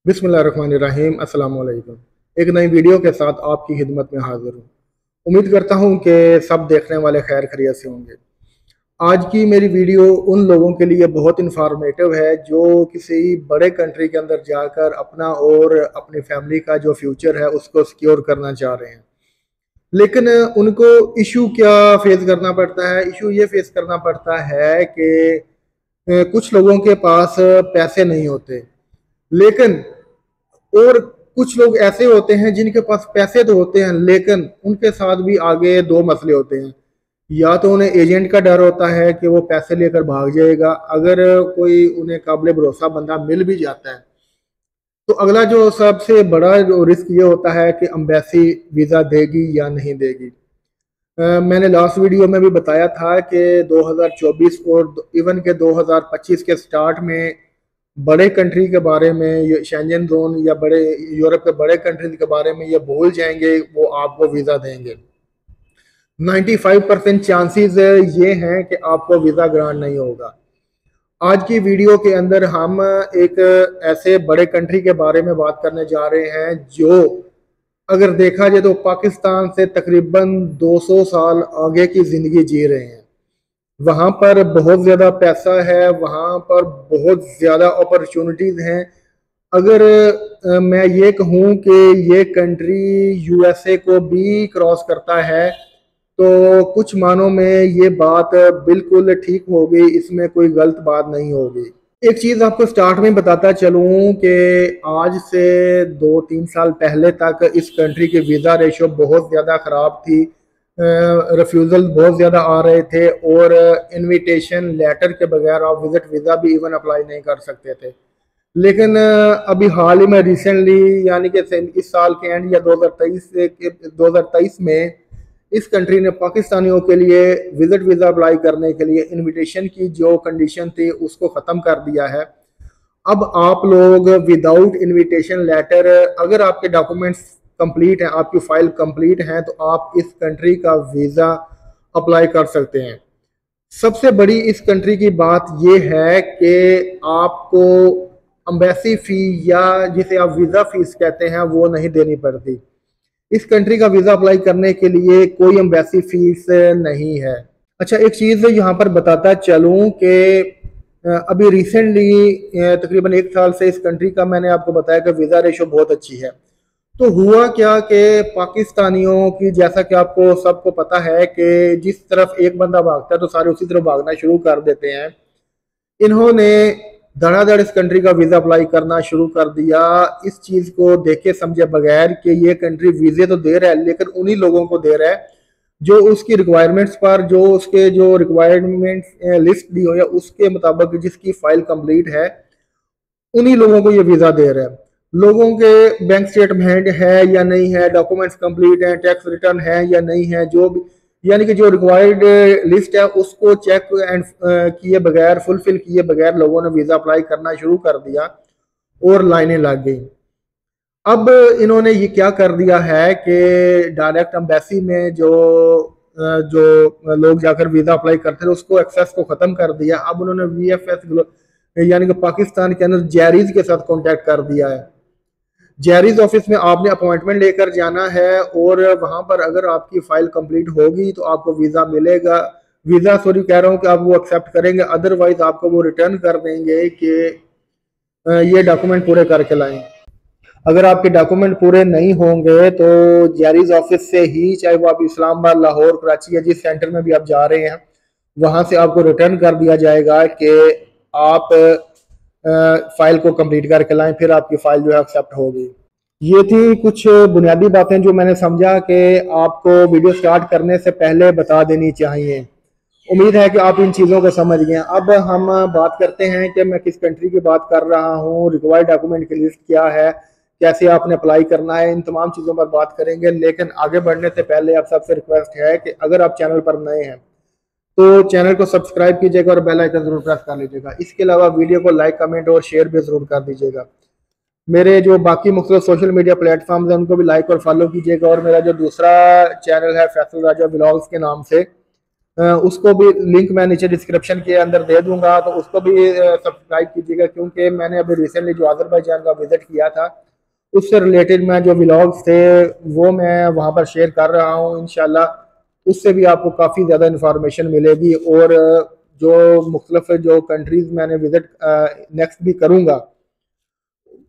बिस्मिल्लाहिर्रहमानिर्रहीम अस्सलाम वालेकुम। एक नई वीडियो के साथ आपकी खिदमत में हाजिर हूँ। उम्मीद करता हूँ कि सब देखने वाले खैर खैरियत से होंगे। आज की मेरी वीडियो उन लोगों के लिए बहुत इंफॉर्मेटिव है जो किसी बड़े कंट्री के अंदर जाकर अपना और अपनी फैमिली का जो फ्यूचर है उसको सिक्योर करना चाह रहे हैं। लेकिन उनको इशू क्या फेस करना पड़ता है? इशू ये फेस करना पड़ता है कि कुछ लोगों के पास पैसे नहीं होते, लेकिन और कुछ लोग ऐसे होते हैं जिनके पास पैसे तो होते हैं लेकिन उनके साथ भी आगे दो मसले होते हैं। या तो उन्हें एजेंट का डर होता है कि वो पैसे लेकर भाग जाएगा, अगर कोई उन्हें काबिल भरोसा बंदा मिल भी जाता है तो अगला जो सबसे बड़ा जो रिस्क ये होता है कि अम्बेसी वीज़ा देगी या नहीं देगी। मैंने लास्ट वीडियो में भी बताया था कि 2024 और इवन के 2025 के स्टार्ट में बड़े कंट्री के बारे में, शेंजन जोन या बड़े यूरोप के बड़े कंट्रीज के बारे में ये भूल जाएंगे, वो आपको वीज़ा देंगे। 95% चांसेस ये हैं कि आपको वीज़ा ग्रांट नहीं होगा। आज की वीडियो के अंदर हम एक ऐसे बड़े कंट्री के बारे में बात करने जा रहे हैं जो अगर देखा जाए तो पाकिस्तान से तकरीबन 200 साल आगे की ज़िंदगी जी रहे हैं। वहाँ पर बहुत ज़्यादा पैसा है, वहाँ पर बहुत ज़्यादा अपॉर्चुनिटीज़ हैं। अगर मैं ये कहूँ कि ये कंट्री यूएसए को भी क्रॉस करता है तो कुछ मानों में ये बात बिल्कुल ठीक होगी, इसमें कोई गलत बात नहीं होगी। एक चीज़ आपको स्टार्ट में बताता चलूँ कि आज से 2-3 साल पहले तक इस कंट्री की वीज़ा रेशो बहुत ज़्यादा ख़राब थी। रिफ्यूज़ल बहुत ज़्यादा आ रहे थे और इनविटेशन लेटर के बगैर आप विज़िट वीज़ा भी इवन अप्लाई नहीं कर सकते थे। लेकिन अभी हाल ही में रिसेंटली यानी कि इस साल के एंड या 2023 में इस कंट्री ने पाकिस्तानियों के लिए विजिट वीज़ा अप्लाई करने के लिए इनविटेशन की जो कंडीशन थी उसको ख़त्म कर दिया है। अब आप लोग विदाउट इनविटेशन लेटर, अगर आपके डॉक्यूमेंट्स कंप्लीट हैं, आपकी फ़ाइल कंप्लीट हैं, तो आप इस कंट्री का वीज़ा अप्लाई कर सकते हैं। सबसे बड़ी इस कंट्री की बात यह है कि आपको अम्बेसी फ़ी या जिसे आप वीज़ा फ़ीस कहते हैं वो नहीं देनी पड़ती। इस कंट्री का वीज़ा अप्लाई करने के लिए कोई एम्बेसी फीस नहीं है। अच्छा, एक चीज़ यहाँ पर बताता चलूँ कि अभी रिसेंटली तकरीबन 1 साल से इस कंट्री का मैंने आपको बताया कि वीज़ा रेशो बहुत अच्छी है। तो हुआ क्या कि पाकिस्तानियों की, जैसा कि आपको सबको पता है कि जिस तरफ एक बंदा भागता है तो सारे उसी तरफ भागना शुरू कर देते हैं। इन्होंने धड़ाधड़ इस कंट्री का वीज़ा अप्लाई करना शुरू कर दिया, इस चीज़ को देखे समझे बगैर कि ये कंट्री वीज़े तो दे रहा है लेकिन उन्हीं लोगों को दे रहा है जो उसकी रिक्वायरमेंट्स पर, जो उसके जो रिक्वायरमेंट्स लिस्ट दी हो या उसके मुताबिक जिसकी फ़ाइल कंप्लीट है, उन्हीं लोगों को ये वीज़ा दे रहा है। लोगों के बैंक स्टेटमेंट है या नहीं है, डॉक्यूमेंट्स कंप्लीट हैं, टैक्स रिटर्न है या नहीं है, जो भी यानी कि जो रिक्वायर्ड लिस्ट है उसको चेक एंड किए बगैर, फुलफिल किए बगैर लोगों ने वीज़ा अप्लाई करना शुरू कर दिया और लाइनें लग गई। अब इन्होंने ये क्या कर दिया है कि डायरेक्ट एम्बेसी में जो लोग जाकर वीज़ा अप्लाई करते थे उसको एक्सेस को ख़त्म कर दिया। अब उन्होंने वीएफएस यानी कि पाकिस्तान के अंदर जैरीज के साथ कॉन्टैक्ट कर दिया है। जैरीज ऑफिस में आपने अपॉइंटमेंट लेकर जाना है और वहाँ पर अगर आपकी फ़ाइल कंप्लीट होगी तो आपको वीज़ा मिलेगा। वीज़ा सॉरी कह रहा हूँ कि आप वो एक्सेप्ट करेंगे, अदरवाइज आपको वो रिटर्न कर देंगे कि ये डॉक्यूमेंट पूरे करके लाएं। अगर आपके डॉक्यूमेंट पूरे नहीं होंगे तो जैरीज ऑफिस से ही, चाहे वो आप इस्लामाबाद, लाहौर, कराची या जिस सेंटर में भी आप जा रहे हैं, वहाँ से आपको रिटर्न कर दिया जाएगा कि आप फाइल को कंप्लीट करके लाएं, फिर आपकी फ़ाइल जो है एक्सेप्ट होगी। ये थी कुछ बुनियादी बातें जो मैंने समझा कि आपको वीडियो स्टार्ट करने से पहले बता देनी चाहिए। उम्मीद है कि आप इन चीज़ों को समझ गए। अब हम बात करते हैं कि मैं किस कंट्री की बात कर रहा हूँ, रिक्वायर्ड डॉक्यूमेंट की लिस्ट क्या है, कैसे आपने अप्लाई करना है, इन तमाम चीज़ों पर बात करेंगे। लेकिन आगे बढ़ने से पहले आप सबसे रिक्वेस्ट है कि अगर आप चैनल पर नए हैं तो चैनल को सब्सक्राइब कीजिएगा और बेल आइकन जरूर प्रेस कर लीजिएगा। इसके अलावा वीडियो को लाइक, कमेंट और शेयर भी जरूर कर दीजिएगा। मेरे जो बाकी मुख्तलिफ सोशल मीडिया प्लेटफॉर्म्स हैं उनको भी लाइक और फॉलो कीजिएगा। और मेरा जो दूसरा चैनल है फैसल राजा व्लॉग्स के नाम से, उसको भी लिंक मैं नीचे डिस्क्रिप्शन के अंदर दे दूंगा, तो उसको भी सब्सक्राइब कीजिएगा, क्योंकि मैंने अभी रिसेंटली जो अजरबैजान का विजिट किया था उससे रिलेटेड मैं जो व्लॉग्स थे वो मैं वहाँ पर शेयर कर रहा हूँ। इंशाल्लाह उससे भी आपको काफ़ी ज़्यादा इंफॉर्मेशन मिलेगी, और जो मुख्तलिफ जो कंट्रीज़ मैंने विज़िट नेक्स्ट भी करूँगा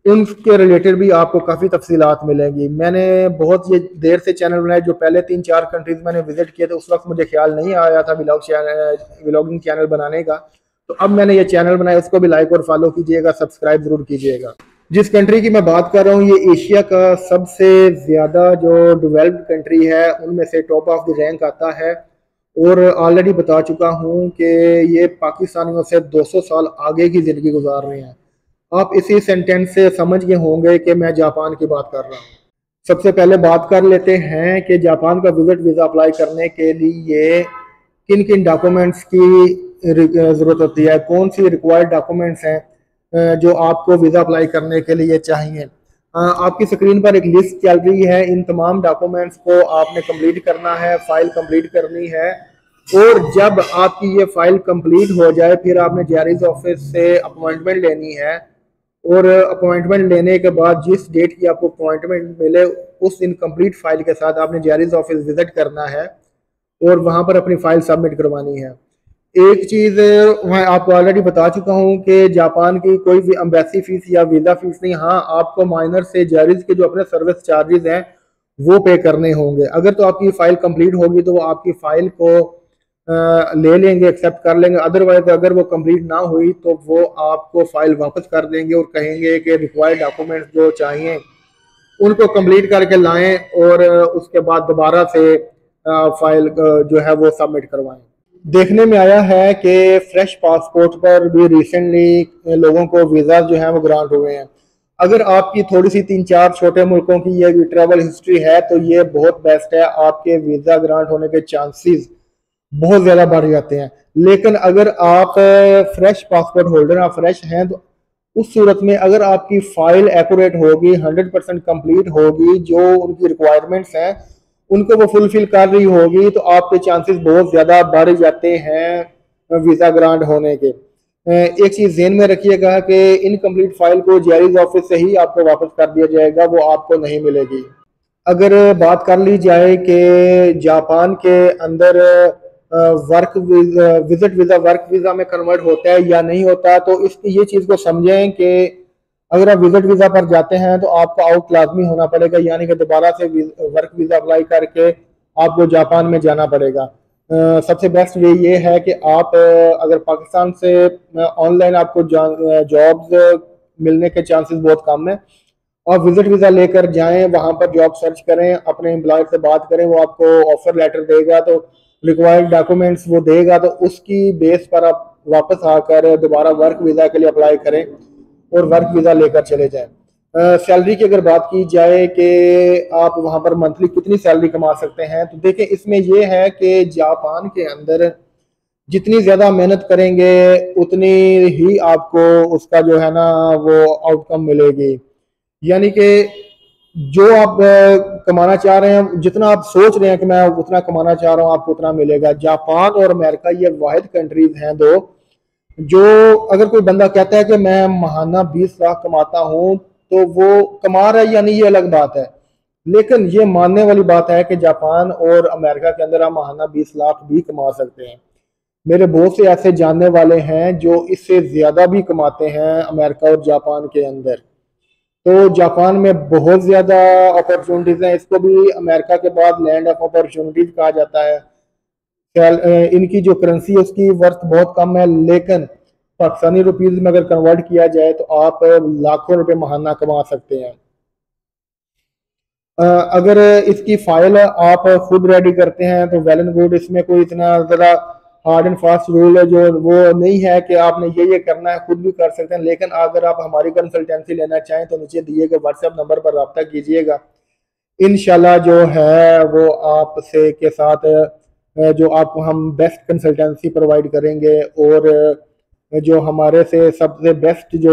उनके रिलेटेड भी आपको काफ़ी तफसीलात मिलेंगी। मैंने बहुत ये देर से चैनल बनाए, जो पहले 3-4 कंट्रीज़ मैंने विज़िट किए थे उस वक्त मुझे ख्याल नहीं आया था व्लॉगिंग चैनल बनाने का। तो अब मैंने ये चैनल बनाया, उसको भी लाइक और फॉलो कीजिएगा, सब्सक्राइब ज़रूर कीजिएगा। जिस कंट्री की मैं बात कर रहा हूँ ये एशिया का सबसे ज़्यादा जो डेवलप्ड कंट्री है उनमें से टॉप ऑफ द रैंक आता है, और ऑलरेडी बता चुका हूँ कि ये पाकिस्तानियों से 200 साल आगे की ज़िंदगी गुजार रहे हैं। आप इसी सेंटेंस से समझ गए होंगे कि मैं जापान की बात कर रहा हूँ। सबसे पहले बात कर लेते हैं कि जापान का विजिट वीज़ा अप्लाई करने के लिए किन किन डॉक्यूमेंट्स की ज़रूरत होती है, कौन सी रिक्वायर्ड डॉक्यूमेंट्स हैं जो आपको वीज़ा अप्लाई करने के लिए चाहिए। आपकी स्क्रीन पर एक लिस्ट चल रही है, इन तमाम डॉक्यूमेंट्स को आपने कंप्लीट करना है, फाइल कंप्लीट करनी है, और जब आपकी ये फाइल कंप्लीट हो जाए फिर आपने जेआरईज ऑफिस से अपॉइंटमेंट लेनी है, और अपॉइंटमेंट लेने के बाद जिस डेट की आपको अपॉइंटमेंट मिले उस इनकम्प्लीट फाइल के साथ आपने जेआरईज ऑफिस विजिट करना है और वहाँ पर अपनी फाइल सबमिट करवानी है। एक चीज़ मैं आपको ऑलरेडी बता चुका हूँ कि जापान की कोई भी एम्बेसी फीस या वीज़ा फीस नहीं। हाँ, आपको माइनर से जेआरईज के जो अपने सर्विस चार्जेस हैं वो पे करने होंगे। अगर तो आपकी फ़ाइल कंप्लीट होगी तो वो आपकी फ़ाइल को ले लेंगे, एक्सेप्ट कर लेंगे। अदरवाइज अगर वो कंप्लीट ना हुई तो वो आपको फ़ाइल वापस कर देंगे और कहेंगे कि रिक्वायर्ड डॉक्यूमेंट्स जो चाहिए उनको कंप्लीट करके लाएं, और उसके बाद दोबारा से फाइल जो है वो सबमिट करवाएं। देखने में आया है कि फ्रेश पासपोर्ट पर भी रिसेंटली लोगों को वीज़ा जो है वो ग्रांट हुए हैं। अगर आपकी थोड़ी सी 3-4 छोटे मुल्कों की ये ट्रैवल हिस्ट्री है तो ये बहुत बेस्ट है, आपके वीज़ा ग्रांट होने के चांसेस बहुत ज़्यादा बढ़ जाते हैं। लेकिन अगर आप फ्रेश पासपोर्ट होल्डर आप फ्रेश हैं तो उस सूरत में अगर आपकी फ़ाइल एक्यूरेट होगी, 100% कंप्लीट होगी, जो उनकी रिक्वायरमेंट्स हैं उनको वो फुलफिल कर रही होगी, तो आपके चांसेस बहुत ज़्यादा बढ़ जाते हैं वीज़ा ग्रांट होने के। एक चीज़ ज़हन में रखिएगा कि इनकम्प्लीट फाइल को जेआरईज ऑफिस से ही आपको वापस कर दिया जाएगा, वो आपको नहीं मिलेगी। अगर बात कर ली जाए कि जापान के अंदर work visit visa work visa में कन्वर्ट होता है या नहीं होता, तो इसकी ये चीज़ को समझें कि अगर आप विजिट वीज़ा पर जाते हैं तो आपको आउट लाजमी होना पड़ेगा, यानी कि दोबारा से वर्क वीज़ा अप्लाई करके आपको जापान में जाना पड़ेगा। सबसे बेस्ट वे ये है कि आप अगर पाकिस्तान से ऑनलाइन आपको जॉब्स मिलने के चांसेस बहुत कम है, आप विजिट वीज़ा लेकर जाएं, वहाँ पर जॉब सर्च करें, अपने एम्प्लॉयर से बात करें, वो आपको ऑफर लेटर देगा, तो रिक्वायर्ड डॉक्यूमेंट्स वो देगा, तो उसकी बेस पर आप वापस आकर दोबारा वर्क वीज़ा के लिए अप्लाई करें और वर्क वीज़ा लेकर चले जाएं। सैलरी की अगर बात की जाए कि आप वहाँ पर मंथली कितनी सैलरी कमा सकते हैं, तो देखिए इसमें यह है कि जापान के अंदर जितनी ज़्यादा मेहनत करेंगे उतनी ही आपको उसका जो है ना वो आउटकम मिलेगी। यानी कि जो आप कमाना चाह रहे हैं, जितना आप सोच रहे हैं कि मैं उतना कमाना चाह रहा हूँ, आपको उतना मिलेगा। जापान और अमेरिका ये वाहिद कंट्रीज हैं दो, जो अगर कोई बंदा कहता है कि मैं माहाना 20 लाख कमाता हूँ तो वो कमा रहा है या नहीं ये अलग बात है, लेकिन ये मानने वाली बात है कि जापान और अमेरिका के अंदर हम माहाना 20 लाख भी कमा सकते हैं। मेरे बहुत से ऐसे जानने वाले हैं जो इससे ज़्यादा भी कमाते हैं अमेरिका और जापान के अंदर। तो जापान में बहुत ज़्यादा अपॉर्चुनिटीज़ हैं, इसको भी अमेरिका के बाद लैंड ऑफ अपॉर्चुनिटीज़ कहा जाता है। इनकी जो करेंसी है उसकी वर्थ बहुत कम है, लेकिन पाकिस्तानी रुपीज़ में अगर कन्वर्ट किया जाए तो आप लाखों रुपए महाना कमा सकते हैं। अगर इसकी फाइल आप खुद रेडी करते हैं तो वेल एंड गुड, इसमें कोई इतना ज़्यादा हार्ड एंड फास्ट रूल है जो वो नहीं है कि आपने ये करना है, खुद भी कर सकते हैं। लेकिन अगर आप हमारी कंसल्टेंसी लेना चाहें तो नीचे दिए गए व्हाट्सएप नंबर पर रब्ता कीजिएगा, इंशाल्लाह जो है वो आपसे के साथ जो आपको हम बेस्ट कंसल्टेंसी प्रोवाइड करेंगे, और जो हमारे से सबसे बेस्ट जो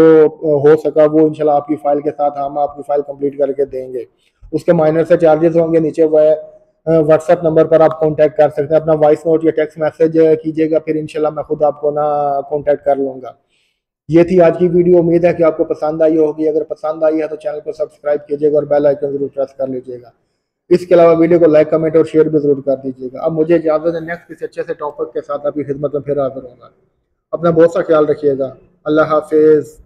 हो सका वो इंशाल्लाह आपकी फ़ाइल के साथ हम आपकी फ़ाइल कंप्लीट करके देंगे। उसके माइनर से चार्जेस होंगे, नीचे वह व्हाट्सएप नंबर पर आप कांटेक्ट कर सकते हैं। अपना वॉइस नोट या टेक्स्ट मैसेज कीजिएगा, फिर इंशाल्लाह मैं खुद आपको ना कांटेक्ट कर लूँगा। ये थी आज की वीडियो। उम्मीद है कि आपको पसंद आई होगी। अगर पसंद आई है तो चैनल को सब्सक्राइब कीजिएगा और बेल आइकन जरूर प्रेस कर लीजिएगा। इसके अलावा वीडियो को लाइक, कमेंट और शेयर भी जरूर कर दीजिएगा। अब मुझे इजाजत है, नेक्स्ट किसी अच्छे से टॉपिक के साथ आपकी खिदमत में फिर हाजिर होगा। अपना बहुत सा ख्याल रखिएगा। अल्लाह हाफिज।